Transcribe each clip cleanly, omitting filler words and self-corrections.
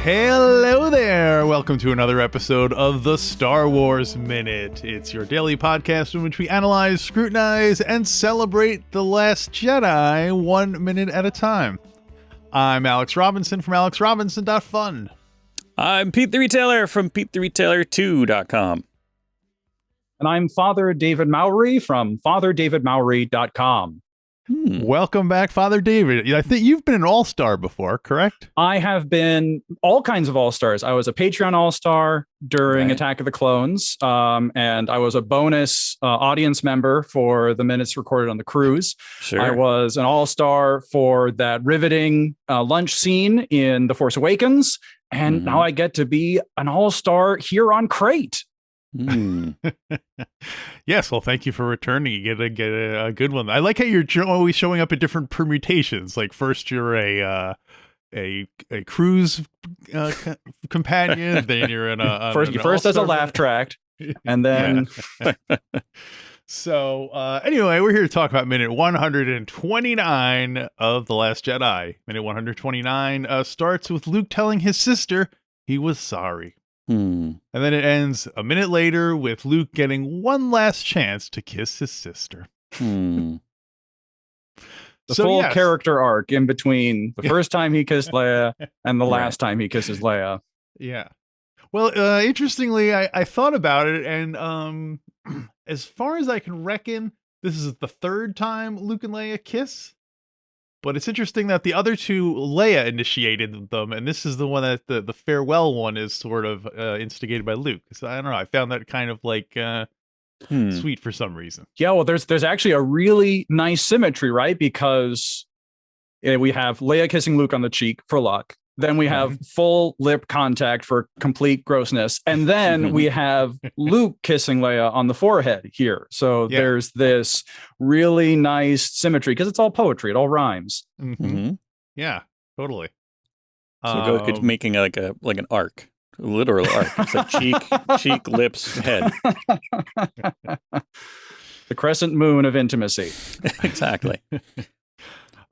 Hello there! Welcome to another episode of the Star Wars Minute. It's your daily podcast in which we analyze, scrutinize, and celebrate The Last Jedi 1 minute at a time. I'm Alex Robinson from alexrobinson.fun. I'm Pete the Retailer from PeteTheRetailer2.com. And I'm Father David Mowry from FatherDavidMowry.com. Welcome back, Father David. I think you've been an all-star before, correct? I have been all kinds of all-stars. I was a Patreon all-star during Right. Attack of the Clones, and I was a bonus audience member for the minutes recorded on the cruise. Sure. I was an all-star for that riveting lunch scene in The Force Awakens, and now I get to be an all-star here on Crate. Yes, well, thank you for returning. You get a good one. I like how you're always showing up in different permutations. Like first you're a cruise companion, then you're in a First as a laugh track, and then So anyway, we're here to talk about minute 129 of The Last Jedi. Minute 129 starts with Luke telling his sister he was sorry. And then it ends a minute later with Luke getting one last chance to kiss his sister. the full character arc in between the first time he kissed Leia and the last time he kisses Leia. Yeah. Well, interestingly, I thought about it, and as far as I can reckon, this is the third time Luke and Leia kiss. But it's interesting that the other two, Leia initiated them, and this is the one that the farewell one is sort of instigated by Luke. So I don't know. I found that kind of like sweet for some reason. Yeah, well, there's actually a really nice symmetry, right? Because we have Leia kissing Luke on the cheek for luck. Then we have full lip contact for complete grossness. And then we have Luke kissing Leia on the forehead here. So there's this really nice symmetry because it's all poetry. It all rhymes. Yeah, totally. So it's making like an arc, a literal arc. It's like cheek, lips, head. The crescent moon of intimacy. Exactly.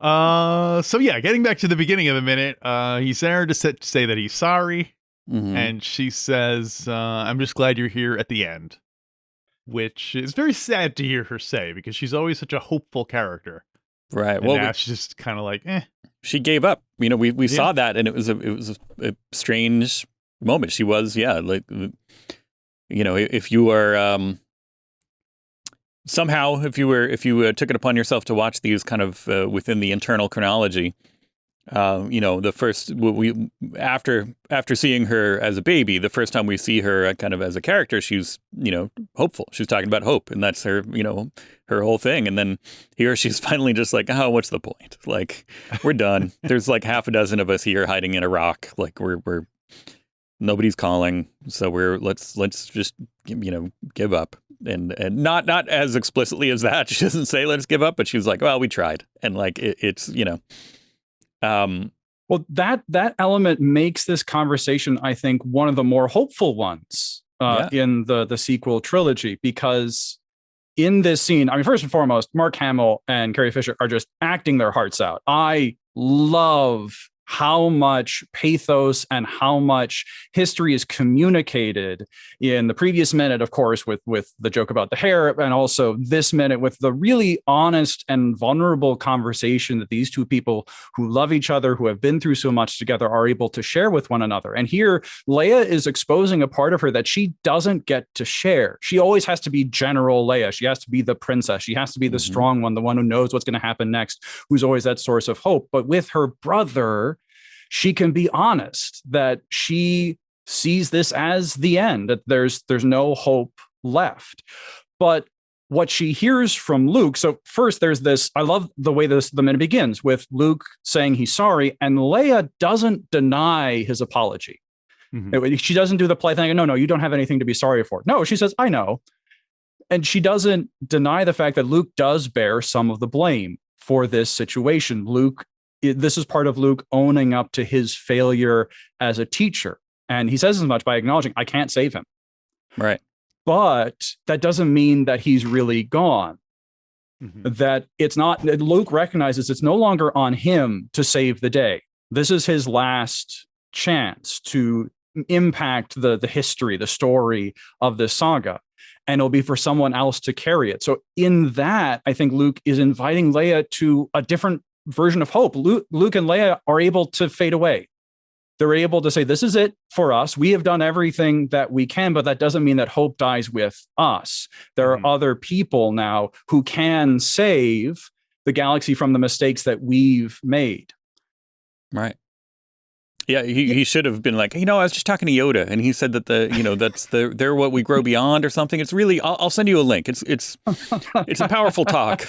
So yeah, getting back to the beginning of the minute, he's there to say that he's sorry, and she says, "I'm just glad you're here at the end," which is very sad to hear her say because she's always such a hopeful character. Right. And well, now she's just kind of like, she gave up. You know, we saw that, and it was a strange moment. She was, like, you know, if you are. Somehow, if you took it upon yourself to watch these kind of within the internal chronology, you know, the first after seeing her as a baby, the first time we see her kind of as a character, she's, you know, hopeful. She's talking about hope, and that's her, you know, her whole thing. And then here she's finally just like, oh, what's the point? Like, we're done. There's like half a dozen of us here hiding in a rock. Like we're nobody's calling, so let's just, you know, give up. And not as explicitly as that. She doesn't say let's give up, but she was like, well, we tried. And like it's, you know. Well, that element makes this conversation, I think, one of the more hopeful ones in the sequel trilogy, because in this scene, I mean, first and foremost, Mark Hamill and Carrie Fisher are just acting their hearts out. I love how much pathos and how much history is communicated in the previous minute, of course, with the joke about the hair, and also this minute with the really honest and vulnerable conversation that these two people who love each other, who have been through so much together, are able to share with one another. And here, Leia is exposing a part of her that she doesn't get to share. She always has to be General Leia. She has to be the princess. She has to be the strong one, the one who knows what's going to happen next, who's always that source of hope. But with her brother, she can be honest that she sees this as the end, that there's no hope left. But what she hears from Luke, so first there's this, I love the way the minute begins with Luke saying he's sorry, and Leia doesn't deny his apology. She doesn't do the polite thing, no, you don't have anything to be sorry for. No, she says, I know. And she doesn't deny the fact that Luke does bear some of the blame for this situation. This is part of Luke owning up to his failure as a teacher. And he says as much by acknowledging, I can't save him. Right. But that doesn't mean that he's really gone. That it's not, Luke recognizes it's no longer on him to save the day. This is his last chance to impact the history, the story of this saga. And it'll be for someone else to carry it. So in that, I think Luke is inviting Leia to a different version of hope. Luke and Leia are able to fade away. They're able to say, this is it for us. We have done everything that we can, but that doesn't mean that hope dies with us. There are other people now who can save the galaxy from the mistakes that we've made. Right. Yeah, he should have been like, I was just talking to Yoda, and he said that they're what we grow beyond or something. It's really, I'll send you a link. It's a powerful talk.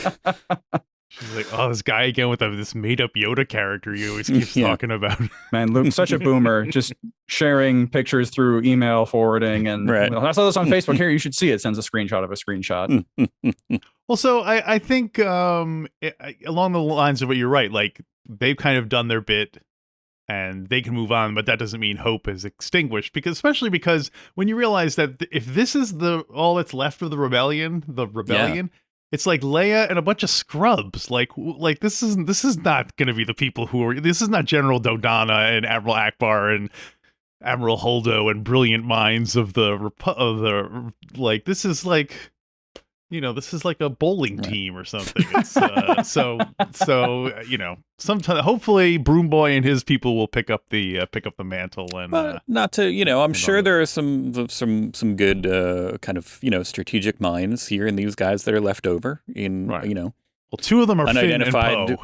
She's like, this guy again with this made up Yoda character he always keeps talking about. Man, Luke's such a boomer, just sharing pictures through email forwarding. And I saw this on Facebook. Here, you should see it. Sends a screenshot of a screenshot. Well, so I think along the lines of what you're right, like they've kind of done their bit and they can move on, but that doesn't mean hope is extinguished, especially because when you realize that if this is all that's left of the rebellion, it's like Leia and a bunch of scrubs. Like this is not going to be the people who are. This is not General Dodonna and Admiral Akbar and Admiral Holdo and brilliant minds of the like. This is like, this is like a bowling team or something. It's, sometime hopefully Broom Boy and his people will pick up the mantle and not to I'm sure there are some good kind of strategic minds here in these guys that are left over in well, two of them are unidentified.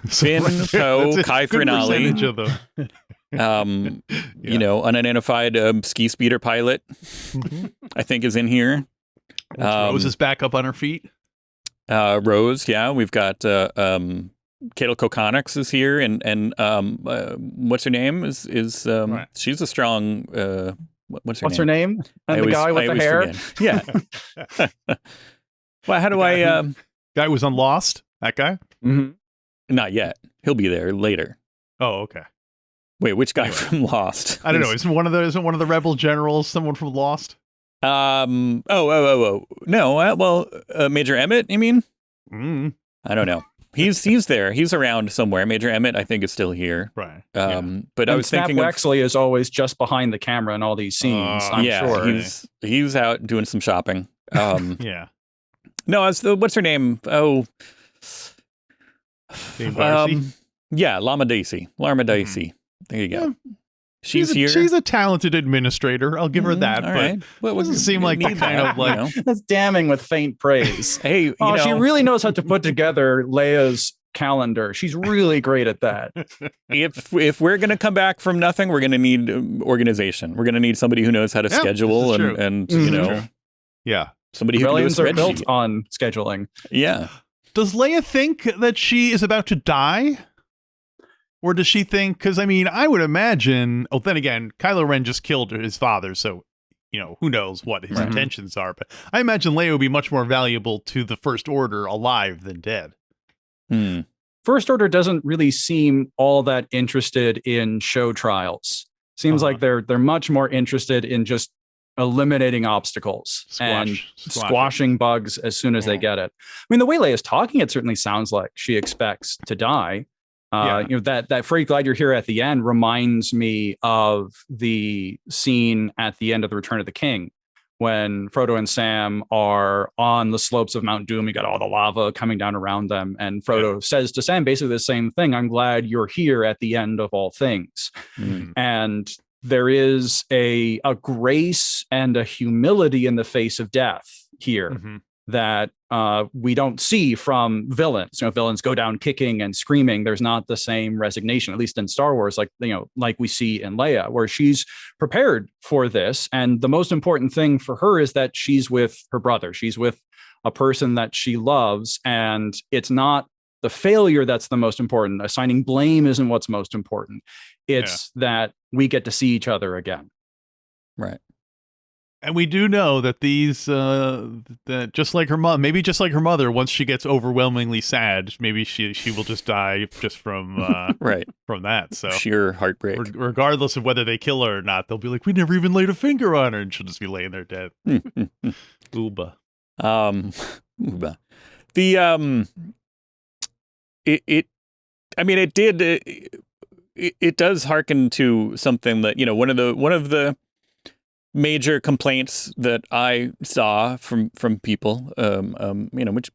Finn, Poe, Kai Frenali. Unidentified ski speeder pilot, I think is in here. Rose is back up on her feet. Rose, we've got Cato Kokonix is here, and what's her name is she's a strong. What's her name? And the guy with the hair. Forget. Yeah. Well, how do I? Guy was on Lost. That guy. Mm-hmm. Not yet. He'll be there later. Oh, okay. Wait, which guy from Lost? I don't know. Isn't one of the rebel generals someone from Lost? No. Well, Major Emmett, you mean? I don't know. He's there. He's around somewhere. Major Emmett, I think, is still here. Right. But I was thinking Wexley is always just behind the camera in all these scenes. I'm sure. He's out doing some shopping. Yeah. No, what's her name? Oh, Lama Daisy. There you go. Yeah. She's here. She's a talented administrator. I'll give her that. But right. Well, it doesn't seem like the kind of like that's damning with faint praise. Hey, she really knows how to put together Leia's calendar. She's really great at that. If we're going to come back from nothing, we're going to need organization. We're going to need somebody who knows how to schedule and yeah, somebody who Rebellions can do a are built on scheduling. Yeah. Does Leia think that she is about to die? Or does she think, because I would imagine, then again, Kylo Ren just killed his father, so, who knows what his intentions are. But I imagine Leia would be much more valuable to the First Order alive than dead. First Order doesn't really seem all that interested in show trials. Seems like they're much more interested in just eliminating obstacles and squashing bugs as soon as they get it. The way Leia's talking, it certainly sounds like she expects to die. That freight glider here at the end reminds me of the scene at the end of The Return of the King when Frodo and Sam are on the slopes of Mount Doom. You got all the lava coming down around them, and Frodo says to Sam basically the same thing: "I'm glad you're here at the end of all things." And there is a grace and a humility in the face of death here that we don't see from villains. Villains go down kicking and screaming. There's not the same resignation, at least in Star Wars, like we see in Leia, where she's prepared for this. And the most important thing for her is that she's with her brother. She's with a person that she loves. And it's not the failure that's the most important. Assigning blame isn't what's most important. It's that we get to see each other again. Right. And we do know that these, that just like her mom, maybe just like her mother, once she gets overwhelmingly sad, maybe she will just die just from from that. So sheer heartbreak. Regardless of whether they kill her or not, they'll be like, we never even laid a finger on her, and she'll just be laying there dead. Ooba. Ooba. The it did. it does hearken to something that, one of the major complaints that I saw from people, which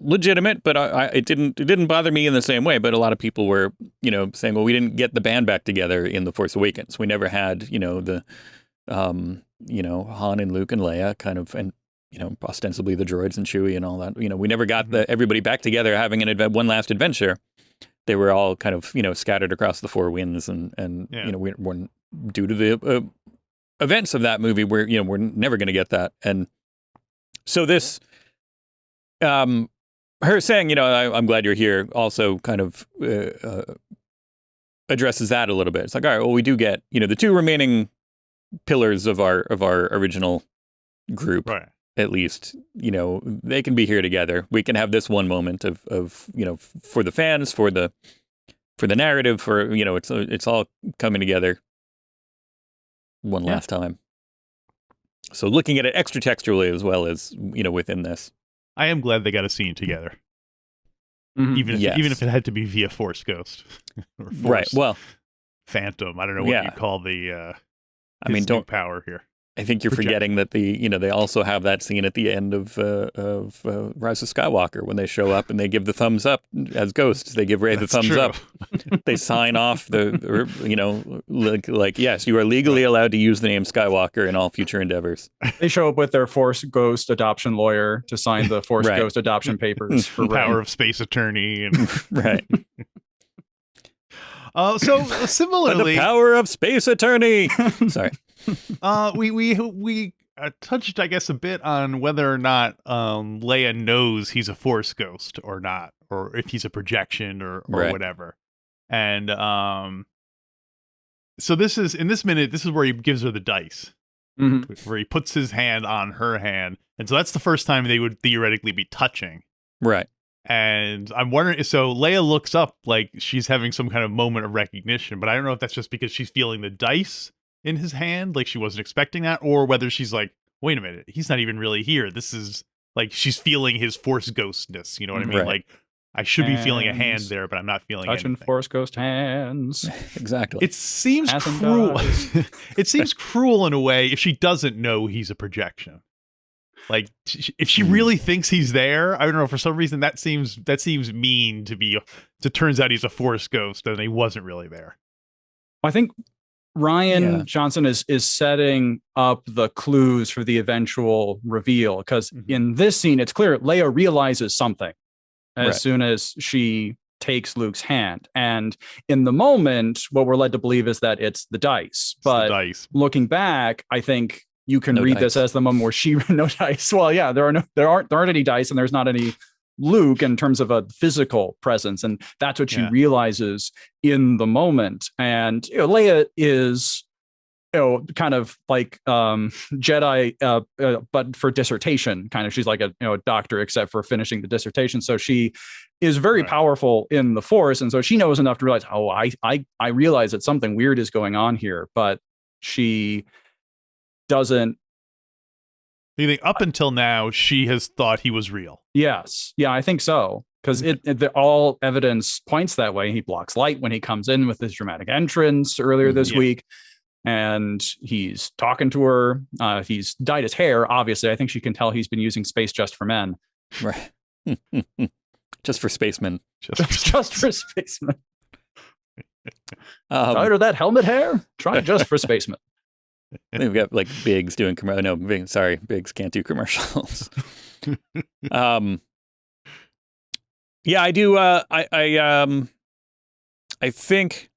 legitimate, but it didn't bother me in the same way. But a lot of people were, saying, well, we didn't get the band back together in The Force Awakens. We never had, the, Han and Luke and Leia kind of, and, ostensibly the droids and Chewie and all that. We never got everybody back together having one last adventure. They were all kind of, scattered across the four winds, and we weren't, due to the events of that movie, we're never going to get that. And so this, her saying, I'm glad you're here, also kind of addresses that a little bit. It's like, all right, well, we do get, the two remaining pillars of our original group, right? At least, they can be here together. We can have this one moment of for the fans, for the narrative, for it's all coming together one last time. So looking at it extra textually as well as within this, I am glad they got a scene together, even if it had to be via Force Ghost, or Force right? Well, Phantom. I don't know what you call the. Don't power here. I think you're forgetting that they also have that scene at the end of Rise of Skywalker when they show up and they give the thumbs up as ghosts. They give Rey the thumbs up. They sign off like yes, you are legally allowed to use the name Skywalker in all future endeavors. They show up with their Force Ghost adoption lawyer to sign the Force Ghost adoption papers for power of space attorney and right. So similarly, the power of space attorney. Sorry. We touched, I guess, a bit on whether or not Leia knows he's a Force ghost or not, or if he's a projection or whatever. And so this is where he gives her the dice, where he puts his hand on her hand, and so that's the first time they would theoretically be touching, right? And I'm wondering, so Leia looks up like she's having some kind of moment of recognition, but I don't know if that's just because she's feeling the dice in his hand, like she wasn't expecting that, or whether she's like, wait a minute, he's not even really here. This is like she's feeling his Force ghostness. You know what I mean? Right. Like I should be feeling a hand there, but I'm not feeling touching anything. Force Ghost hands. Exactly. It seems cruel. It seems cruel in a way if she doesn't know he's a projection. Like if she really thinks he's there, I don't know. For some reason, that seems mean to be. It turns out he's a Force ghost, and he wasn't really there. I think Rian Johnson is setting up the clues for the eventual reveal, because in this scene, it's clear Leia realizes something as soon as she takes Luke's hand. And in the moment, what we're led to believe is that it's the dice. But looking back, I think you can read this as the moment where she no dice. Well, yeah, there aren't any dice, and there's not any Luke in terms of a physical presence, and that's what she realizes in the moment. And Leia is kind of like Jedi, but for dissertation kind of. She's like a doctor except for finishing the dissertation, so she is very powerful in the Force, and so she knows enough to realize, I realize that something weird is going on here, but she doesn't. You think up until now she has thought he was real? Yes. Yeah, I think so. Because all evidence points that way. He blocks light when he comes in with his dramatic entrance earlier this week. And he's talking to her. He's dyed his hair, obviously. I think she can tell he's been using space just for men. Right. Just for spacemen. Just for spacemen. Tired of that helmet hair? Try it just for spacemen. We've got like Biggs doing Biggs can't do commercials. Yeah, I do. I think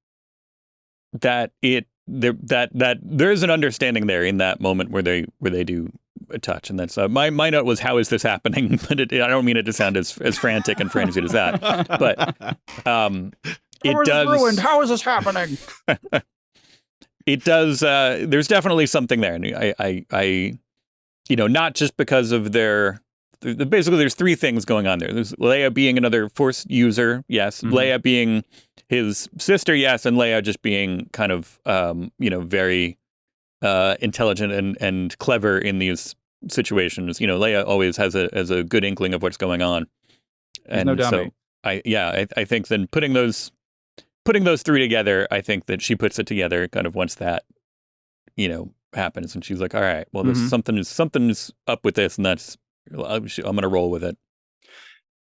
that that there's an understanding there in that moment where they do a touch, and that's my note was, how is this happening? But I don't mean it to sound as frantic and frenzied as that. But it does. Ruined. How is this happening? It does. There's definitely something there. And I not just because of basically there's three things going on there. There's Leia being another Force user. Yes. Leia being his sister. Yes. And Leia just being kind of, very intelligent and clever in these situations. Leia always has a good inkling of what's going on. And no dummy. so I think then putting those putting those three together, I think that she puts it together kind of once that, happens, and she's like, all right, well, there's something's up with this, and I'm going to roll with it.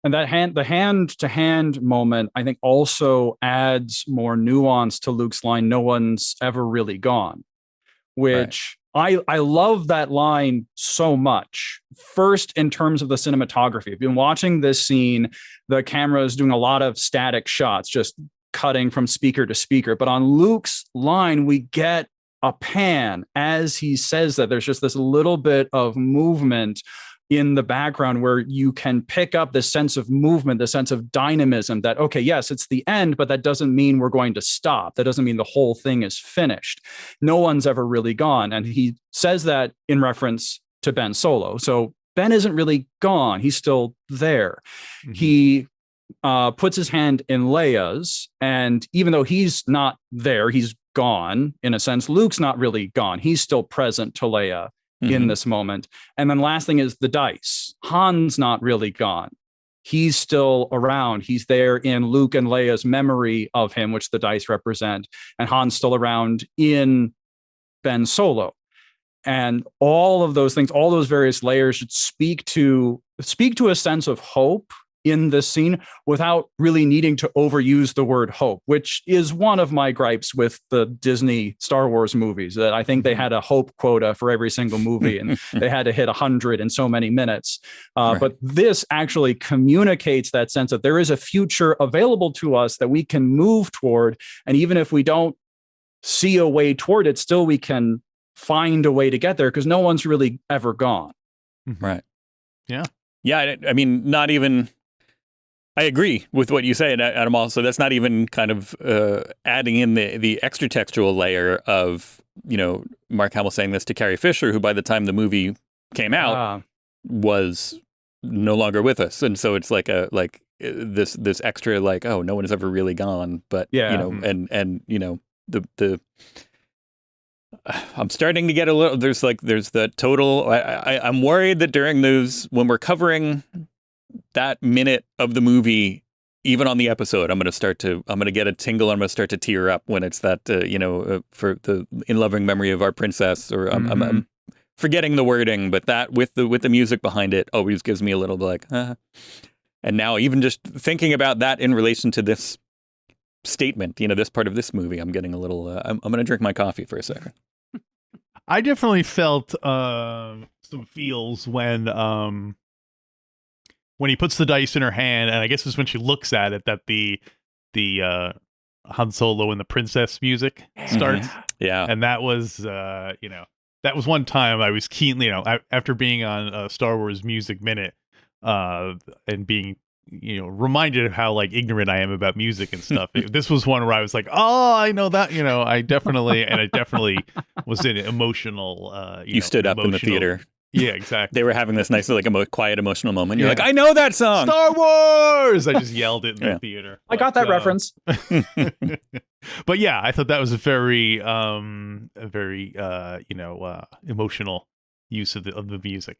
And the hand-to-hand moment, I think, also adds more nuance to Luke's line, "No one's ever really gone," which I love that line so much. First, in terms of the cinematography, if you've been watching this scene, the camera is doing a lot of static shots, just cutting from speaker to speaker. But on Luke's line, we get a pan as he says that. There's just this little bit of movement in the background where you can pick up the sense of movement, the sense of dynamism that, okay, yes, it's the end, but that doesn't mean we're going to stop. That doesn't mean the whole thing is finished. No one's ever really gone. And he says that in reference to Ben Solo. So Ben isn't really gone. He's still there. Mm-hmm. He puts his hand in Leia's, and even though he's not there, he's gone in a sense. Luke's not really gone. He's still present to Leia in this moment. And then last thing is the dice. Han's not really gone. He's still around. He's there in Luke and Leia's memory of him, which the dice represent. And Han's still around in Ben Solo. And all of those things, all those various layers should speak to a sense of hope in this scene without really needing to overuse the word hope, which is one of my gripes with the Disney Star Wars movies, that I think they had a hope quota for every single movie and they had to hit 100 in so many minutes. But this actually communicates that sense that there is a future available to us that we can move toward. And even if we don't see a way toward it, still we can find a way to get there because no one's really ever gone. Right. Yeah. Yeah. I mean, not even... I agree with what you say, Adam. Also, that's not even kind of adding in the extra textual layer of, Mark Hamill saying this to Carrie Fisher, who by the time the movie came out was no longer with us, and so it's like this extra oh, no one has ever really gone, but and the I'm starting to get a little. There's the total. I'm worried that during those when we're covering that minute of the movie, even on the episode, I'm going to get a tingle. I'm going to start to tear up when it's that, for the in loving memory of our princess, or I'm forgetting the wording, but that with the music behind it always gives me a little And now even just thinking about that in relation to this statement, this part of this movie, I'm getting a little, I'm going to drink my coffee for a second. I definitely felt some feels when he puts the dice in her hand, and I guess it's when she looks at it that the Han Solo and the princess music starts. Yeah. And that was, that was one time I was keenly, after being on Star Wars Music Minute, and being, reminded of how ignorant I am about music and stuff. This was one where I was like, oh, I know that, I definitely was in emotional, you stood up in the theater. Yeah, exactly. They were having this nice, quiet, emotional moment. You're like, I know that song. Star Wars! I just yelled it in the theater. I got that reference. But yeah, I thought that was a very, emotional use of the music.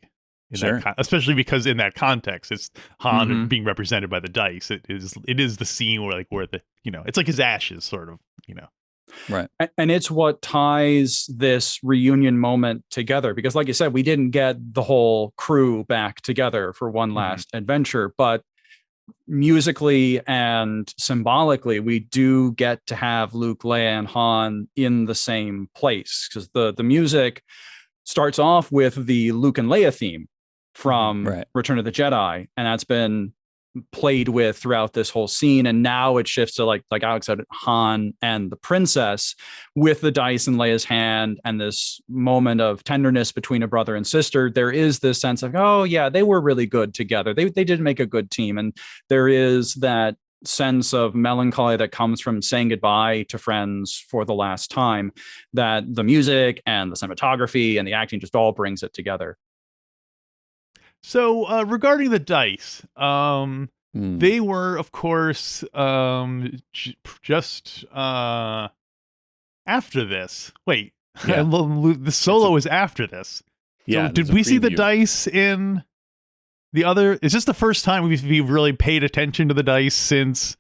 Especially because in that context, it's Han being represented by the dice. It is the scene where the, it's like his ashes, sort of, Right. And it's what ties this reunion moment together, because like you said, we didn't get the whole crew back together for one last adventure, but musically and symbolically, we do get to have Luke, Leia, and Han in the same place, because the music starts off with the Luke and Leia theme from Return of the Jedi, and that's been played with throughout this whole scene, and now it shifts to like Alex said, Han and the princess with the dice in Leia's hand, and this moment of tenderness between a brother and sister. There is this sense of, oh yeah, they were really good together. They did make a good team, and there is that sense of melancholy that comes from saying goodbye to friends for the last time, that the music and the cinematography and the acting just all brings it together. So regarding the dice, they were, of course, just after this. Wait, the Solo was after this. Yeah. So did we see the dice in the other? Is this the first time we've really paid attention to the dice since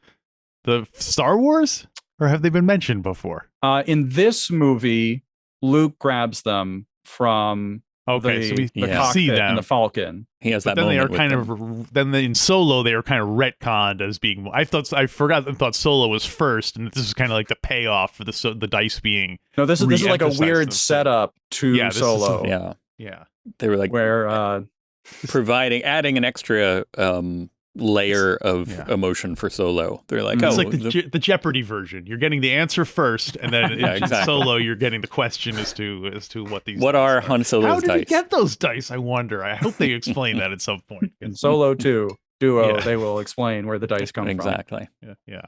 the Star Wars? or have they been mentioned before? In this movie, Luke grabs them from the cockpit see them in the Falcon. He has but that then they are moment kind of then in Solo they are kind of retconned as being. I thought Solo was first, and this is kind of like the payoff for the dice being. No, this is like a weird setup to Solo. Yeah. They were like where adding an extra layer of emotion for Solo. They're like, it's like the Jeopardy version. You're getting the answer first, and then in Solo, you're getting the question as to what are Han Solo's dice. How did he get those dice? I wonder. I hope they explain that at some point. In Solo 2 Duo, they will explain where the dice come from. Exactly. Yeah.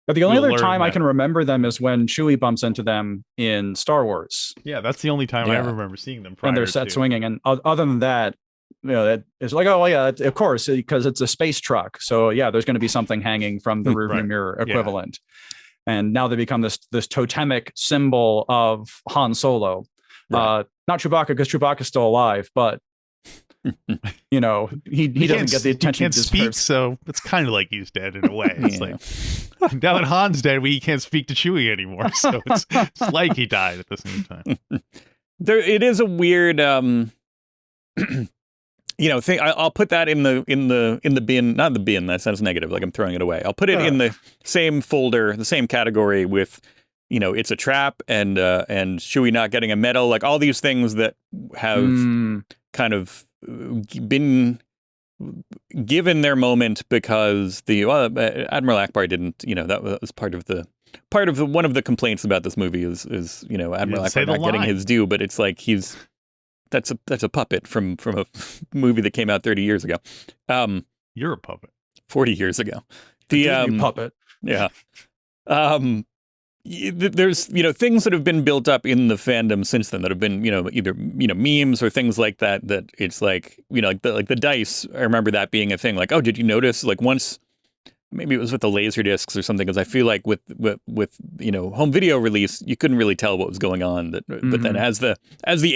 But the only other time I can remember them is when Chewie bumps into them in Star Wars. Yeah, that's the only time I remember seeing them. And they're set swinging, and other than that, it's like, oh yeah, of course, because it's a space truck. So yeah, there's going to be something hanging from the rearview mirror equivalent. Yeah. And now they become this totemic symbol of Han Solo. Right. Not Chewbacca, because Chewbacca's still alive, but he doesn't get the attention. He can't speak, so it's kind of like he's dead in a way. It's like now that Han's dead, he can't speak to Chewie anymore. So it's like he died at the same time. It is a weird. I'll put that in the bin, not the bin. That sounds negative, like I'm throwing it away. I'll put it in the same folder, the same category with, it's a trap and Chewie not getting a medal, like all these things that have kind of been given their moment because Admiral Akbar didn't. That was part of one of the complaints about this movie is Admiral Akbar not getting his due, but it's like That's a puppet from a movie that came out 30 years ago. You're a puppet. 40 years ago. You puppet. Yeah. There's things that have been built up in the fandom since then that have been either memes or things like that. That it's like like the dice. I remember that being a thing. Like, oh, did you notice? Like once. Maybe it was with the laser discs or something, because I feel like with home video release, you couldn't really tell what was going on. But then as the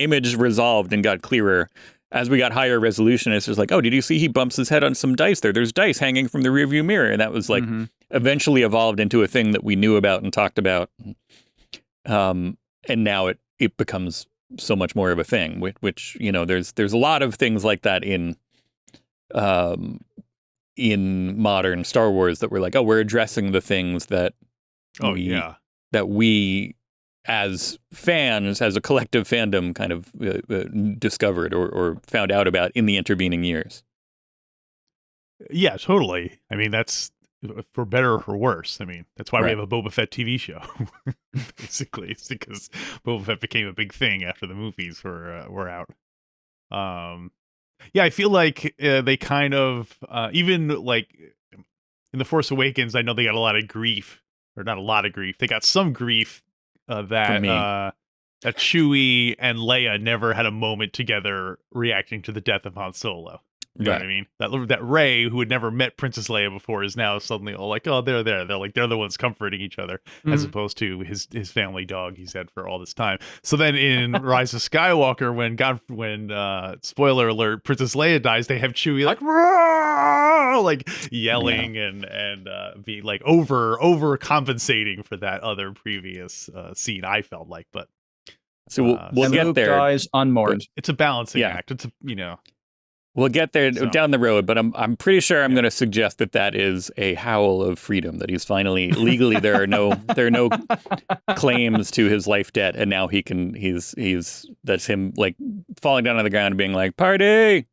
image resolved and got clearer, as we got higher resolution, it's just like, oh, did you see he bumps his head on some dice there? There's dice hanging from the rearview mirror, and that was like eventually evolved into a thing that we knew about and talked about. And now it becomes so much more of a thing. Which there's a lot of things like that in modern Star Wars that we're like, oh, we're addressing the things that we as fans, as a collective fandom, kind of discovered or found out about in the intervening years. Yeah, totally. I mean, that's for better or for worse. I mean, that's why we have a Boba Fett TV show. Basically, it's because Boba Fett became a big thing after the movies were out. Yeah, I feel like they kind of, even like in The Force Awakens, I know they got a lot of grief, or not a lot of grief. They got some grief that Chewie and Leia never had a moment together reacting to the death of Han Solo. You know what I mean? That Rey, who had never met Princess Leia before, is now suddenly all like, oh, they're there. They're like, they're the ones comforting each other, as opposed to his family dog he's had for all this time. So then in Rise of Skywalker, when spoiler alert, Princess Leia dies, they have Chewie like, Roar! Like yelling and be like overcompensating for that other previous scene. I felt like, but so we'll get Luke there. Dies unmourned. It's a balancing act. It's We'll get there down the road, but I'm pretty sure I'm going to suggest that is a howl of freedom, that he's finally legally there are no claims to his life debt, and now he's that's him like falling down on the ground and being like, party.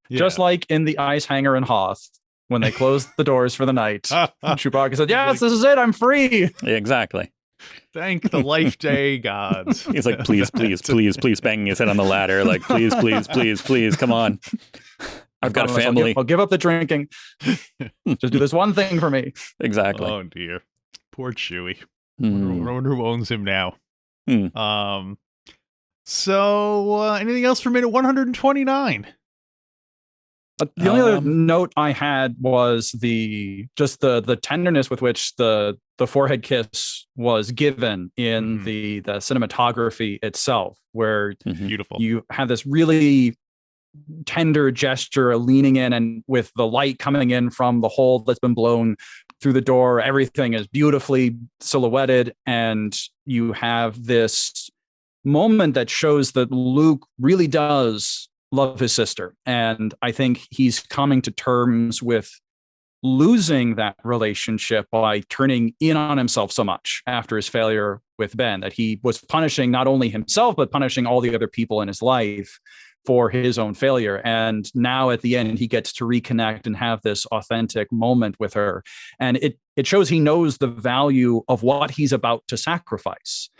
Yeah. Just like in the ice hangar in Hoth when they closed the doors for the night. Chewbacca said, "Yes, this is it. I'm free." Yeah, exactly. Thank the life day gods. He's like, please, banging his head on the ladder. Like, please, come on. I've got a family. I'll give up the drinking. Just do this one thing for me. Exactly. Oh dear, poor Chewie. I wonder who owns him now. So anything else for minute 129? The only other note I had was the tenderness with which the forehead kiss was given in the cinematography itself, where beautiful. You have this really tender gesture leaning in, and with the light coming in from the hole that's been blown through the door. Everything is beautifully silhouetted, and you have this moment that shows that Luke really does love his sister. And I think he's coming to terms with losing that relationship by turning in on himself so much after his failure with Ben, that he was punishing not only himself, but punishing all the other people in his life for his own failure. And now at the end, he gets to reconnect and have this authentic moment with her. And it shows he knows the value of what he's about to sacrifice.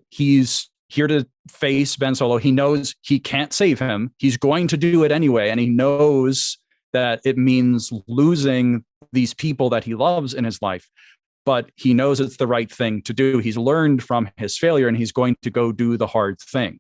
He's here to face Ben Solo. He knows he can't save him. He's going to do it anyway. And he knows that it means losing these people that he loves in his life. But he knows it's the right thing to do. He's learned from his failure, and he's going to go do the hard thing.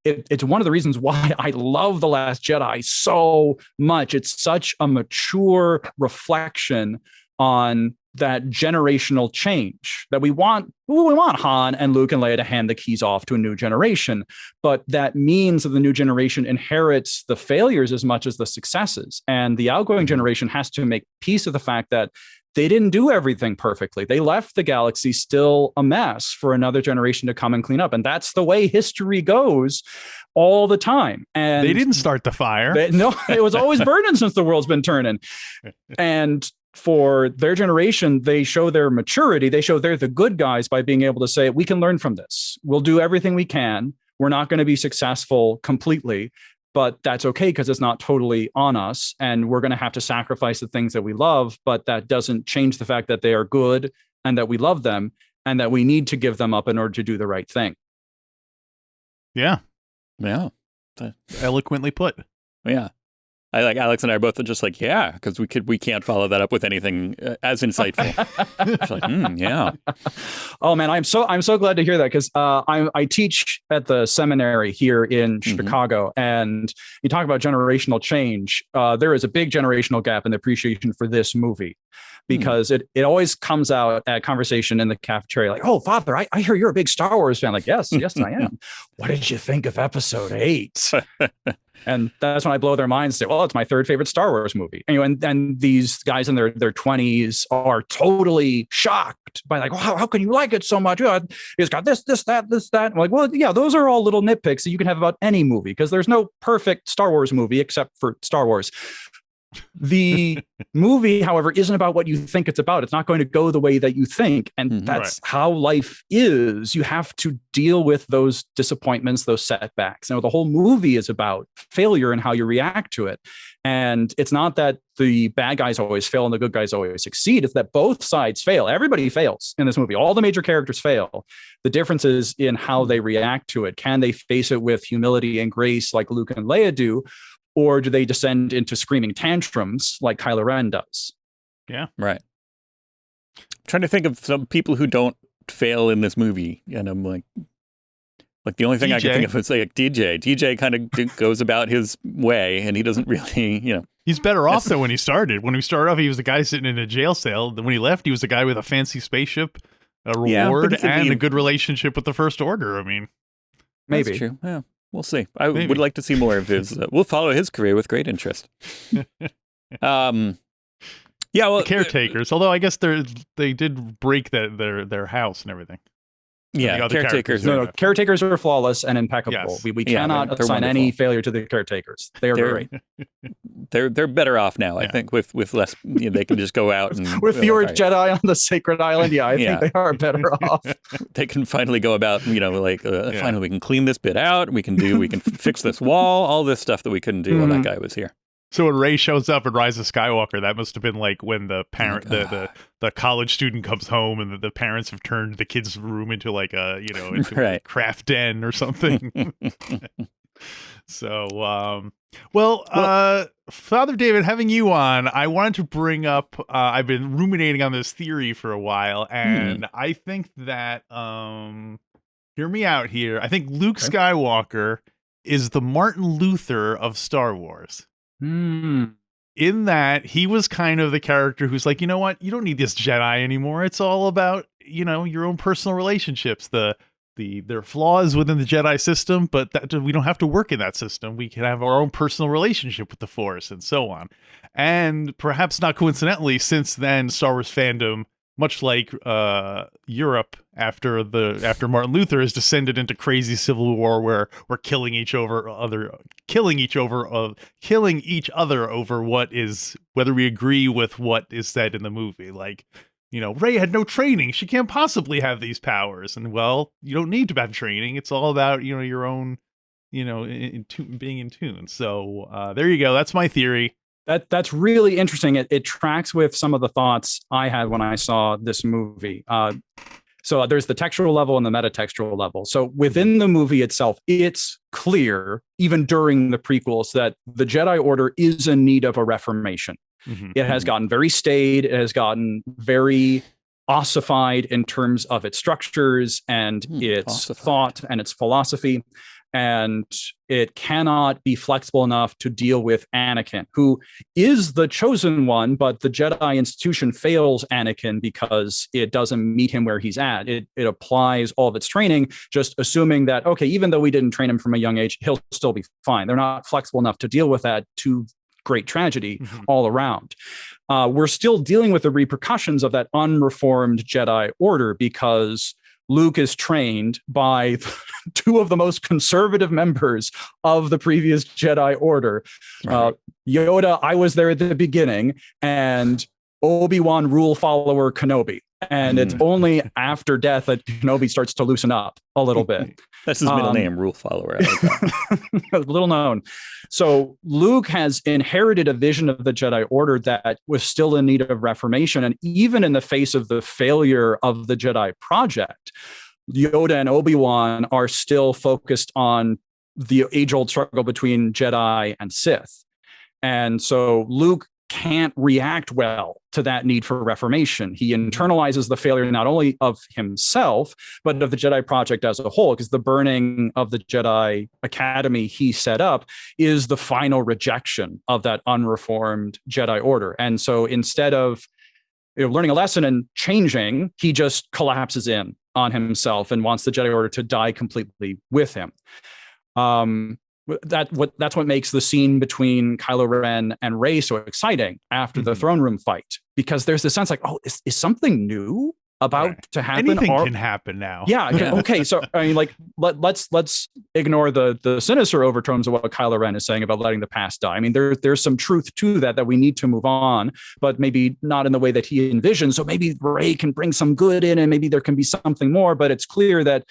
It's one of the reasons why I love The Last Jedi so much. It's such a mature reflection on that generational change that we want. We want Han and Luke and Leia to hand the keys off to a new generation, but that means that the new generation inherits the failures as much as the successes. And the outgoing generation has to make peace with the fact that they didn't do everything perfectly. They left the galaxy still a mess for another generation to come and clean up. And that's the way history goes all the time. And they didn't start the fire. No, it was always burning since the world's been turning. And for their generation, they show their maturity. They show they're the good guys by being able to say, we can learn from this. We'll do everything we can. We're not going to be successful completely, but that's okay because it's not totally on us. And we're going to have to sacrifice the things that we love, but that doesn't change the fact that they are good and that we love them and that we need to give them up in order to do the right thing. Yeah. Yeah. Eloquently put. Yeah. I like Alex and I are both just like, yeah, because we can't follow that up with anything as insightful. It's like, yeah. Oh man, I'm so glad to hear that, because I teach at the seminary here in Chicago, and you talk about generational change. There is a big generational gap in the appreciation for this movie, because it always comes out at conversation in the cafeteria, like, oh, Father, I hear you're a big Star Wars fan. Like, yes, I am. What did you think of Episode 8? And that's when I blow their minds. Say, well, it's my third favorite Star Wars movie. Anyway, and these guys in their 20s are totally shocked by like, wow, how can you like it so much? It's got this, that. I'm like, well, yeah, those are all little nitpicks that you can have about any movie, because there's no perfect Star Wars movie except for Star Wars. The movie, however, isn't about what you think it's about. It's not going to go the way that you think. And that's how life is. You have to deal with those disappointments, those setbacks. The whole movie is about failure and how you react to it. And it's not that the bad guys always fail and the good guys always succeed. It's that both sides fail. Everybody fails in this movie. All the major characters fail. The difference is in how they react to it. Can they face it with humility and grace like Luke and Leia do? Or do they descend into screaming tantrums like Kylo Ren does? Yeah. Right. I'm trying to think of some people who don't fail in this movie. And I'm like the only thing I can think of is like DJ. DJ kind of goes about his way, and he doesn't really, He's better off though when he started. When he started off, he was the guy sitting in a jail cell. Then when he left, he was the guy with a fancy spaceship, a reward, and a good relationship with the First Order. I mean, maybe. That's true. Yeah. We'll see. I would like to see more of his. We'll follow his career with great interest. Yeah, well, the caretakers. Although I guess they did break their house and everything. Yeah, caretakers. Caretakers are flawless and impeccable. Yes. We cannot assign any failure to the caretakers. They're great. They're better off now. I think with less. They can just go out and with fewer Jedi on the sacred island. Yeah, I think they are better off. They can finally go about. Finally we can clean this bit out. We can fix this wall. All this stuff that we couldn't do when that guy was here. So when Rey shows up in Rise of Skywalker, that must have been like when the parent, the college student comes home, and the parents have turned the kid's room into like a a craft den or something. So, Father David, having you on, I wanted to bring up. I've been ruminating on this theory for a while, and I think that hear me out here. I think Luke Skywalker is the Martin Luther of Star Wars. In that he was kind of the character who's like, you know what, you don't need this Jedi anymore. It's all about, your own personal relationships. The there are flaws within the Jedi system, but we don't have to work in that system. We can have our own personal relationship with the Force and so on. And perhaps not coincidentally, since then, Star Wars fandom, much like Europe after Martin Luther, has descended into crazy civil war where we're killing each other over whether we agree with what is said in the movie. Like, Rey had no training. She can't possibly have these powers. And well, you don't need to have training. It's all about, your own, being in tune. So there you go. That's my theory. That's really interesting. It tracks with some of the thoughts I had when I saw this movie. So there's the textual level and the metatextual level. So within the movie itself, it's clear, even during the prequels, that the Jedi Order is in need of a reformation. Mm-hmm. It has gotten very staid. It has gotten very ossified in terms of its structures and its thought and its philosophy. And it cannot be flexible enough to deal with Anakin, who is the chosen one, but the Jedi institution fails Anakin because it doesn't meet him where he's at. It applies all of its training, just assuming that, okay, even though we didn't train him from a young age, he'll still be fine. They're not flexible enough to deal with that to great tragedy all around. We're still dealing with the repercussions of that unreformed Jedi Order because Luke is trained by two of the most conservative members of the previous Jedi Order. Right. Yoda, I was there at the beginning, and Obi-Wan rule follower Kenobi. And it's only after death that Kenobi starts to loosen up a little bit. That's his middle name, rule follower. I like that. Little known. So Luke has inherited a vision of the Jedi Order that was still in need of reformation. And even in the face of the failure of the Jedi Project, Yoda and Obi-Wan are still focused on the age-old struggle between Jedi and Sith. And so Luke can't react well to that need for reformation. He internalizes the failure not only of himself, but of the Jedi Project as a whole, because the burning of the Jedi Academy he set up is the final rejection of that unreformed Jedi Order. And so instead of learning a lesson and changing, he just collapses in on himself and wants the Jedi Order to die completely with him. That's what makes the scene between Kylo Ren and Rey so exciting after the throne room fight, because there's this sense like, oh, is something new about to happen? Anything can happen now. Yeah. Okay. So I mean, like, let's ignore the sinister overtones of what Kylo Ren is saying about letting the past die. I mean, there's some truth to that we need to move on, but maybe not in the way that he envisions. So maybe Rey can bring some good in, and maybe there can be something more. But it's clear that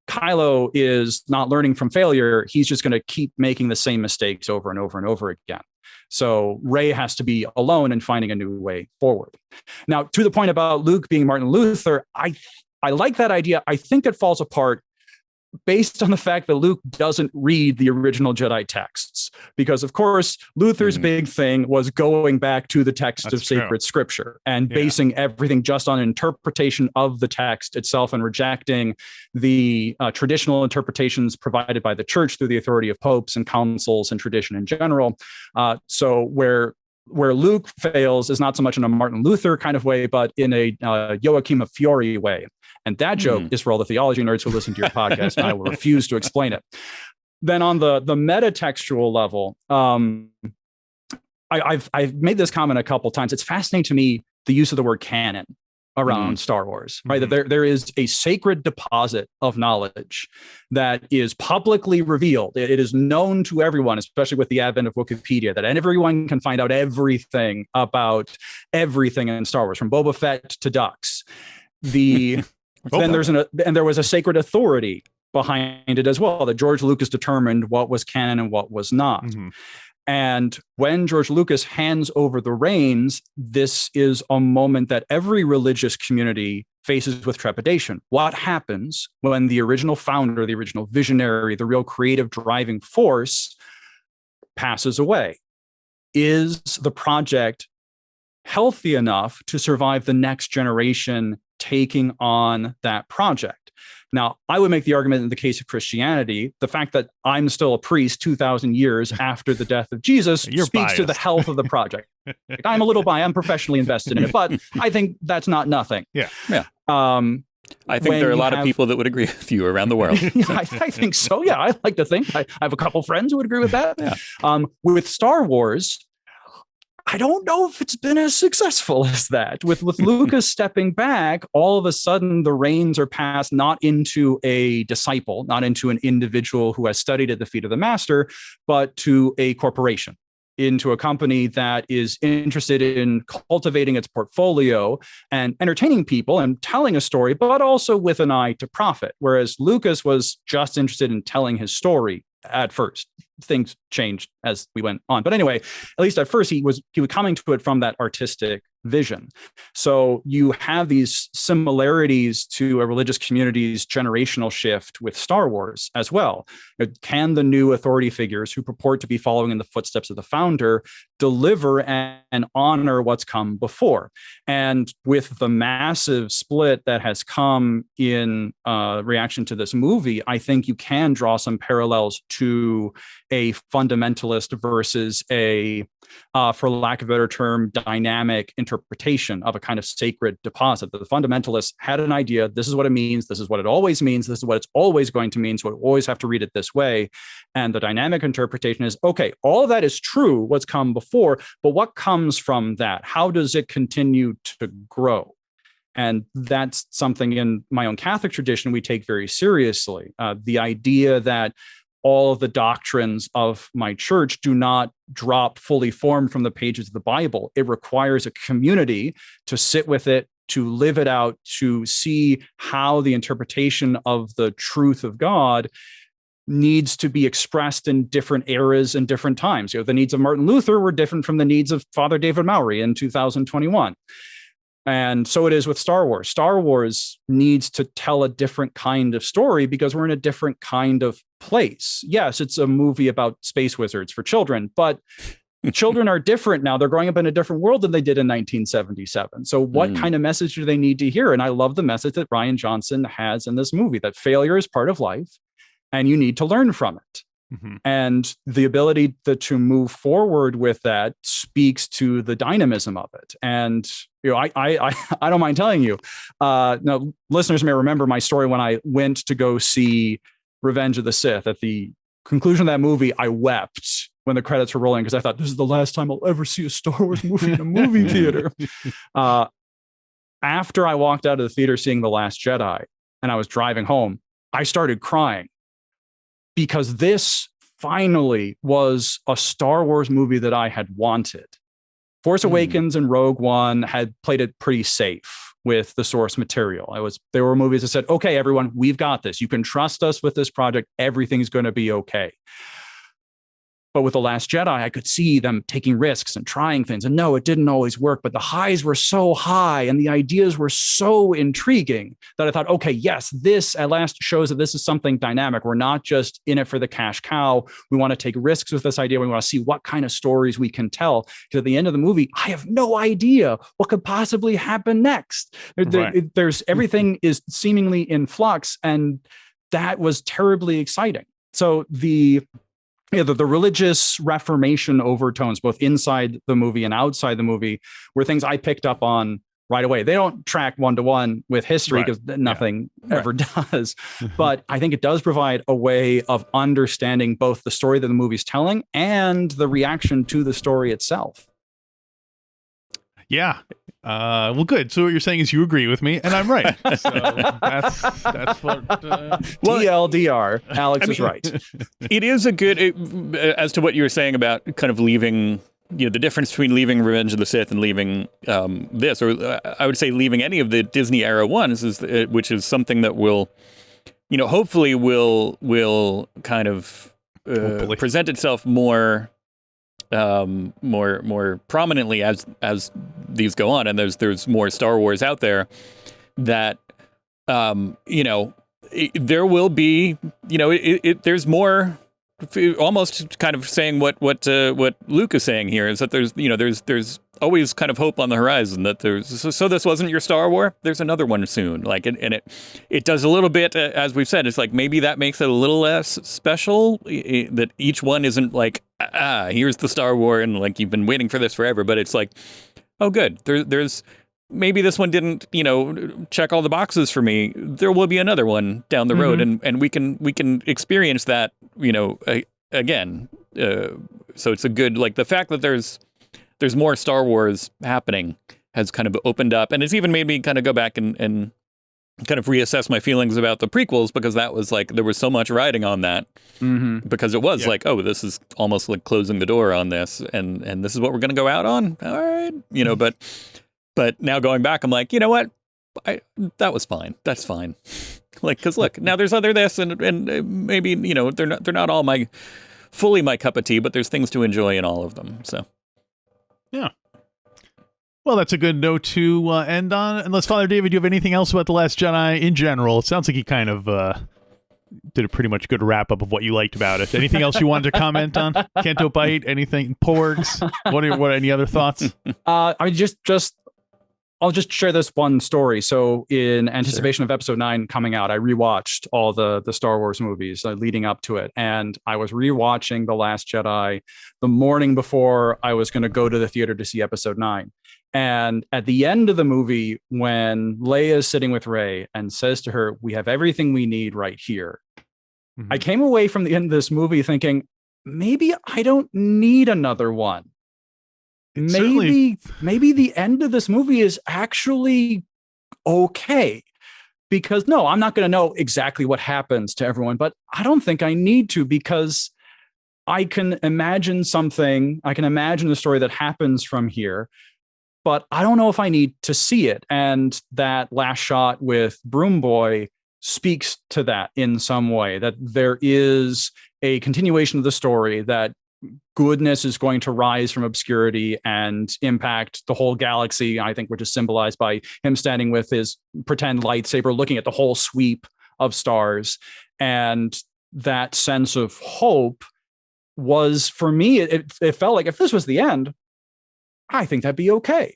Kylo is not learning from failure. He's just going to keep making the same mistakes over and over and over again. So Rey has to be alone and finding a new way forward. Now, to the point about Luke being Martin Luther, I like that idea. I think it falls apart based on the fact that Luke doesn't read the original Jedi texts, because of course Luther's big thing was going back to the text of sacred scripture and basing everything just on interpretation of the text itself and rejecting the traditional interpretations provided by the church through the authority of popes and councils and tradition in general. So where Luke fails is not so much in a Martin Luther kind of way, but in a Joachim of Fiore way. And that joke is for all the theology nerds who listen to your podcast, and I will refuse to explain it. Then on the metatextual level, I've made this comment a couple times. It's fascinating to me, the use of the word canon around Star Wars, right? That there is a sacred deposit of knowledge that is publicly revealed. It is known to everyone, especially with the advent of Wikipedia, that everyone can find out everything about everything in Star Wars, from Boba Fett to ducks. Then there was a sacred authority behind it as well, that George Lucas determined what was canon and what was not. And when George Lucas hands over the reins, this is a moment that every religious community faces with trepidation. What happens when the original founder, the original visionary, the real creative driving force passes away? Is the project healthy enough to survive the next generation taking on that project? Now, I would make the argument in the case of Christianity, the fact that I'm still a priest 2,000 years after the death of Jesus speaks to the health of the project. I'm a little biased. I'm professionally invested in it, but I think that's not nothing. I think there are a lot of people that would agree with you around the world. Yeah, I think so. Yeah, I like to think I have a couple friends who would agree with that. Yeah. With Star Wars, I don't know if it's been as successful as that. With Lucas stepping back, all of a sudden the reins are passed not into a disciple, not into an individual who has studied at the feet of the master, but to a corporation, into a company that is interested in cultivating its portfolio and entertaining people and telling a story, but also with an eye to profit. Whereas Lucas was just interested in telling his story at first. Things changed as we went on. But anyway, at least at first, he was coming to it from that artistic vision. So you have these similarities to a religious community's generational shift with Star Wars as well. Can the new authority figures who purport to be following in the footsteps of the founder deliver and honor what's come before? And with the massive split that has come in reaction to this movie, I think you can draw some parallels to a fundamentalist versus a, for lack of a better term, dynamic interpretation of a kind of sacred deposit. The fundamentalists had an idea. This is what it means. This is what it always means. This is what it's always going to mean. So we always have to read it this way. And the dynamic interpretation is, okay, all of that is true, what's come before, but what comes from that? How does it continue to grow? And that's something in my own Catholic tradition we take very seriously. The idea that all of the doctrines of my church do not drop fully formed from the pages of the Bible. It requires a community to sit with it, to live it out, to see how the interpretation of the truth of God needs to be expressed in different eras and different times. The needs of Martin Luther were different from the needs of Father David Mowry in 2021. And so it is with Star Wars. Star Wars needs to tell a different kind of story because we're in a different kind of place. Yes, it's a movie about space wizards for children, but children are different now. They're growing up in a different world than they did in 1977. So what kind of message do they need to hear? And I love the message that Rian Johnson has in this movie, that failure is part of life and you need to learn from it. Mm-hmm. And the ability to move forward with that speaks to the dynamism of it. And I don't mind telling you. Now, listeners may remember my story when I went to go see Revenge of the Sith. At the conclusion of that movie, I wept when the credits were rolling because I thought this is the last time I'll ever see a Star Wars movie in a movie theater. After I walked out of the theater seeing The Last Jedi and I was driving home, I started crying. Because this finally was a Star Wars movie that I had wanted. Force Awakens and Rogue One had played it pretty safe with the source material. There were movies that said, okay, everyone, we've got this. You can trust us with this project. Everything's going to be okay. But with The Last Jedi, I could see them taking risks and trying things. And no, it didn't always work, but the highs were so high and the ideas were so intriguing that I thought, okay, yes, this at last shows that this is something dynamic. We're not just in it for the cash cow. We want to take risks with this idea. We want to see what kind of stories we can tell. Because at the end of the movie, I have no idea what could possibly happen next. Right. There's everything is seemingly in flux, and that was terribly exciting. So the religious Reformation overtones, both inside the movie and outside the movie, were things I picked up on right away. They don't track one-to-one with history because nothing ever does. But I think it does provide a way of understanding both the story that the movie's telling and the reaction to the story itself. Yeah. Well, good. So what you're saying is you agree with me, and I'm right. So that's what. TLDR, Alex is right. It is a good, as to what you were saying about kind of leaving, the difference between leaving Revenge of the Sith and leaving this, or I would say leaving any of the Disney era ones, which is something that will, hopefully will kind of present itself more prominently as these go on, and there's more Star Wars out there that there will be there's more, almost kind of saying what Luke is saying here is that there's always kind of hope on the horizon, that so this wasn't your Star Wars, there's another one soon, it does a little bit, as we've said, it's like maybe that makes it a little less special, that each one isn't like here's the Star Wars and like you've been waiting for this forever, but it's like, oh good, there's maybe this one didn't, check all the boxes for me. There will be another one down the road, and we can experience that, again. So it's a good, like, the fact that there's more Star Wars happening has kind of opened up, and it's even made me kind of go back and kind of reassess my feelings about the prequels, because that was like, there was so much riding on that, because it was like, oh, this is almost like closing the door on this, and this is what we're going to go out on. All right, but now going back, I'm like, you know what? That was fine. That's fine. Like, because look, now there's other this, and maybe, they're not all fully my cup of tea, but there's things to enjoy in all of them. So, yeah. Well, that's a good note to end on. Unless, Father David, do you have anything else about The Last Jedi in general? It sounds like you kind of did a pretty much good wrap-up of what you liked about it. Anything else you wanted to comment on? Canto Bite? Anything? Porgs? What? Any other thoughts? I'll just share this one story. So in anticipation of episode 9 coming out, I rewatched all the Star Wars movies leading up to it. And I was rewatching The Last Jedi the morning before I was going to go to the theater to see episode 9. And at the end of the movie, when Leia is sitting with Rey and says to her, "We have everything we need right here," I came away from the end of this movie thinking, maybe I don't need another one. Maybe the end of this movie is actually okay, because no, I'm not going to know exactly what happens to everyone, but I don't think I need to, because I can imagine the story that happens from here, but I don't know if I need to see it. And that last shot with Broom Boy speaks to that in some way, that there is a continuation of the story, that goodness is going to rise from obscurity and impact the whole galaxy, I think, which is symbolized by him standing with his pretend lightsaber, looking at the whole sweep of stars. And that sense of hope was, for me, it felt like if this was the end, I think that'd be okay.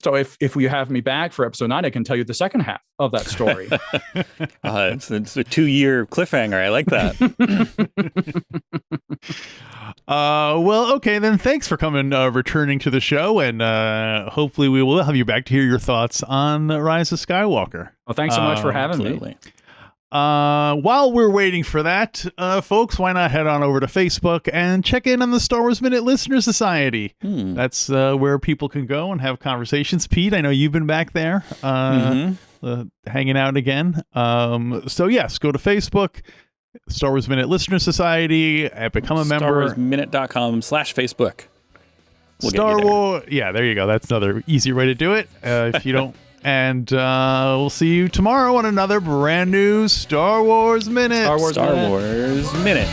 So if you have me back for episode 9, I can tell you the second half of that story. It's a 2-year cliffhanger. I like that. Well, okay, then thanks for coming, returning to the show, and hopefully we will have you back to hear your thoughts on Rise of Skywalker. Well, thanks so much for having me. While we're waiting for that, folks, why not head on over to Facebook and check in on the Star Wars Minute Listener Society. That's where people can go and have conversations. Pete, I know you've been back there hanging out again. So yes, go to Facebook, Star Wars Minute Listener Society, become a member. StarWarsMinute.com/Facebook. Star Wars. Yeah, there you go. That's another easy way to do it. If you don't. And we'll see you tomorrow on another brand new Star Wars Minute. Star Wars Minute.